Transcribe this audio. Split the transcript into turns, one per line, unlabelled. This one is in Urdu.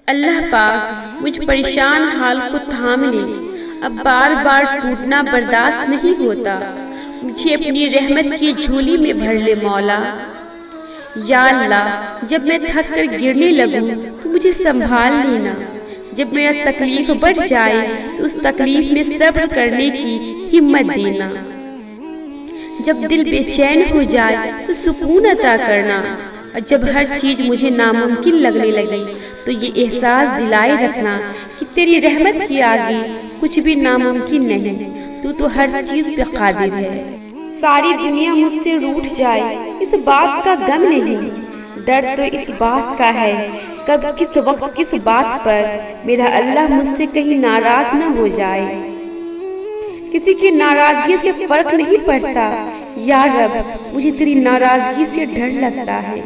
اللہ پاک مجھ پریشان حال کو تھام لے، اب بار بار ٹوٹنا برداشت نہیں ہوتا، مجھے اپنی رحمت کی جھولی میں بھر لے مولا۔ یا اللہ، جب میں تھک کر گرنے لگوں تو مجھے سنبھال لینا، جب میرا تکلیف بڑھ جائے تو اس تکلیف میں صبر کرنے کی ہمت دینا، جب دل بے چین ہو جائے تو سکون عطا کرنا، اور جب ہر چیز مجھے ناممکن لگنے لگی تو یہ احساس دلائے رکھنا کہ تیری رحمت کے آگے کچھ بھی ناممکن نہیں، تو ہر چیز پہ قادر ہے۔ ساری دنیا مجھ سے روٹھ جائے اس بات کا غم نہیں، ڈر تو اس بات کا ہے کب کس وقت کس بات پر میرا اللہ مجھ سے کہیں ناراض نہ ہو جائے۔ کسی کی ناراضگی سے فرق نہیں پڑتا، یا رب مجھے تیری ناراضگی سے ڈر لگتا ہے۔